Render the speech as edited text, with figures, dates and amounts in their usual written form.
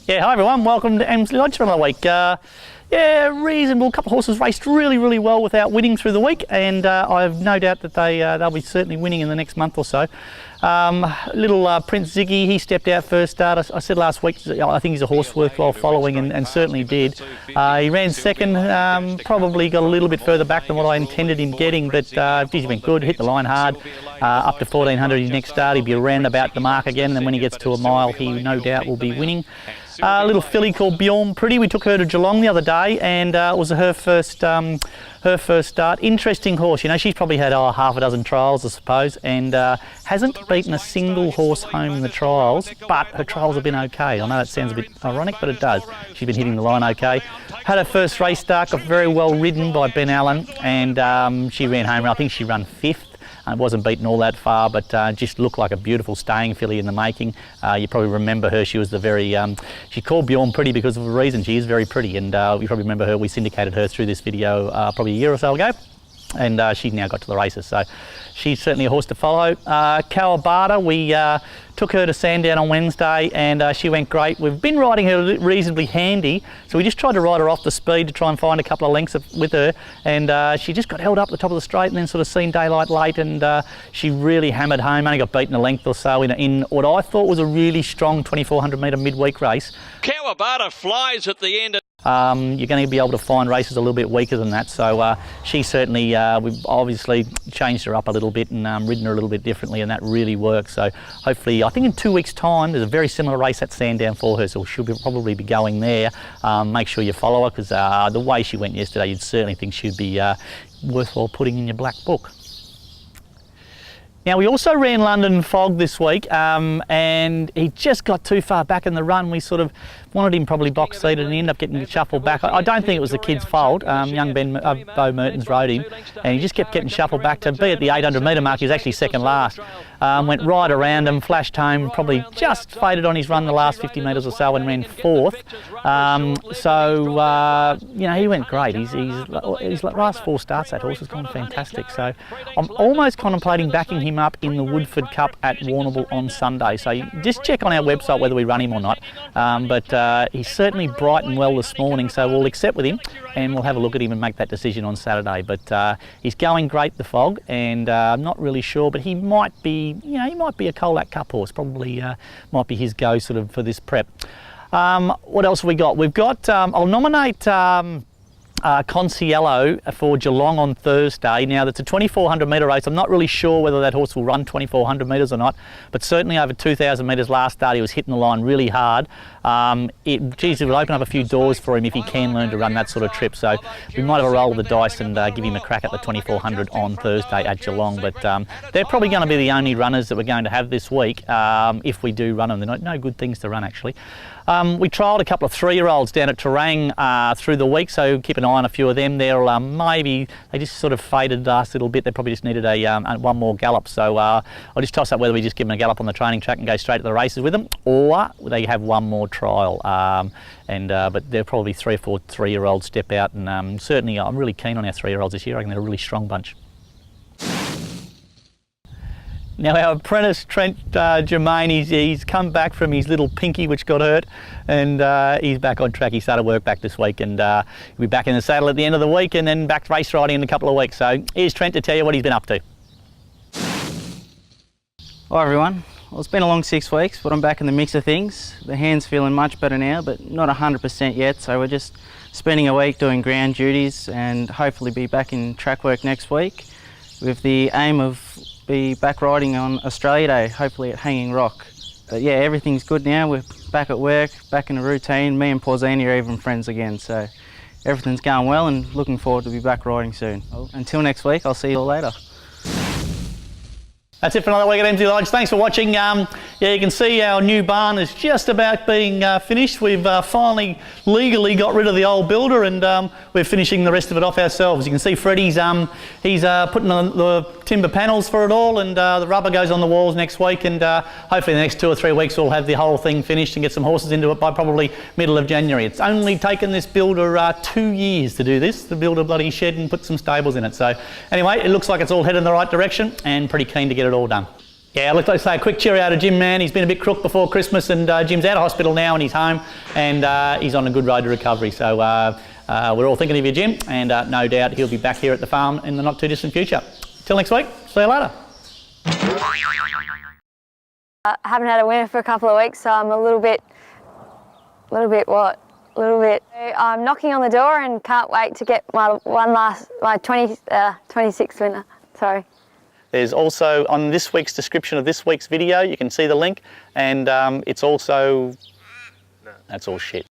Yeah, hi everyone, welcome to Emsley Lodge for another week. Yeah, reasonable. A couple of horses raced really well without winning through the week, and I have no doubt that they'll be certainly winning in the next month or so. Little Prince Ziggy, he stepped out first start. I said last week, I think he's a horse worthwhile following, and certainly did. He ran second, probably got a little bit further back than what I intended him getting, but he's been good, hit the line hard. Up to 1400 his next start, he'll be around about the mark again, and then when he gets to a mile, he no doubt will be winning. A little filly called Bjorn Pretty, we took her to Geelong the other day, and it was her first start. Interesting horse, you know, she's probably had half a dozen trials, I suppose, and hasn't beaten a single horse home in the trials, but her trials have been okay. I know that sounds a bit ironic, but it does. She's been hitting the line okay. Had her first race start, got very well ridden by Ben Allen, and she ran home. I think she ran 5th. It wasn't beaten all that far, but just looked like a beautiful staying filly in the making. You probably remember her. She was the very, she called Bjorn Pretty because of a reason. She is very pretty, and you probably remember her. We syndicated her through this video probably a year or so ago, and she's now got to the races. So she's certainly a horse to follow. Kawabata, we took her to Sandown on Wednesday, and she went great. We've been riding her reasonably handy, so we just tried to ride her off the speed to try and find a couple of lengths with her, and she just got held up at the top of the straight and then sort of seen daylight late, and she really hammered home, only got beaten a length or so in what I thought was a really strong 2400 metre midweek race. Kawabata flies at the end. You're going to be able to find races a little bit weaker than that, so she certainly, we've obviously changed her up a little bit and ridden her a little bit differently, and that really works. So hopefully, I think in 2 weeks' time, there's a very similar race at Sandown for her, so she'll probably be going there. Make sure you follow her, because the way she went yesterday, you'd certainly think she'd be worthwhile putting in your black book. Now, we also ran London Fog this week, and he just got too far back in the run. We sort of wanted him probably box seated, and he ended up getting shuffled back. I don't think it was the kid's fault. Young Bo Mertens rode him, and he just kept getting shuffled back to be at the 800 metre mark. He was actually second last. Went right around him, flashed home, probably just faded on his run the last 50 metres or so, and ran 4th. You know, he went great. His last 4 starts, that horse has gone fantastic. So I'm almost contemplating backing him up in the Woodford Cup at Warrnambool on Sunday. So just check on our website whether we run him or not. But he's certainly bright and well this morning, so we'll accept with him, and we'll have a look at him and make that decision on Saturday. But he's going great, the Fog, and I'm not really sure, but he might be, you know, he might be a Colac Cup horse. Probably might be his go sort of for this prep. What else have we got? We've got, I'll nominate Consiello for Geelong on Thursday. Now, that's a 2400 metre race. I'm not really sure whether that horse will run 2400 metres or not, but certainly over 2000 metres last start, he was hitting the line really hard. It will open up a few doors for him if he can learn to run that sort of trip. So we might have a roll of the dice and give him a crack at the 2400 on Thursday at Geelong. But they're probably going to be the only runners that we're going to have this week if we do run them. They're no good things to run, actually. We trialled a couple of 3-year-olds down at Terang through the week, so keep an eye on a few of them. Maybe they just sort of faded last little bit. They probably just needed one more gallop. So I'll just toss up whether we just give them a gallop on the training track and go straight to the races with them, or they have one more trial. But they're probably 3 or 4 3-year-olds step out, and certainly I'm really keen on our 3-year-olds this year. I think they're a really strong bunch. Now, our Apprentice Trent Germaine, he's come back from his little pinky which got hurt, and he's back on track. He started work back this week, and he'll be back in the saddle at the end of the week, and then back race riding in a couple of weeks. So here's Trent to tell you what he's been up to. Hi everyone. Well, it's been a long 6 weeks, but I'm back in the mix of things. The hand's feeling much better now, but not 100% yet, so we're just spending a week doing ground duties and hopefully be back in track work next week with the aim of be back riding on Australia Day, hopefully at Hanging Rock. But yeah, everything's good now. We're back at work, back in the routine. Me and Porzini are even friends again, so everything's going well and looking forward to be back riding soon. Until next week, I'll see you all later. That's it for another week at Emsley Lodge. Thanks for watching. Yeah, you can see our new barn is just about being finished. We've finally legally got rid of the old builder, and we're finishing the rest of it off ourselves. You can see Freddie's he's putting on the timber panels for it all, and the rubber goes on the walls next week, and hopefully in the next 2 or 3 weeks we'll have the whole thing finished and get some horses into it by probably middle of January. It's only taken this builder 2 years to do this, to build a bloody shed and put some stables in it. So anyway, it looks like it's all heading in the right direction, and pretty keen to get it all done. Yeah, look, like I say, a quick cheer out of Jim, man. He's been a bit crook before Christmas, and Jim's out of hospital now and he's home, and he's on a good road to recovery. So we're all thinking of you, Jim, and no doubt he'll be back here at the farm in the not too distant future. Till next week, see you later. I haven't had a winner for a couple of weeks, so I'm a little bit. I'm knocking on the door and can't wait to get my 26th winner. Sorry. There's also, on this week's description of this week's video, you can see the link, and it's also, that's all shit.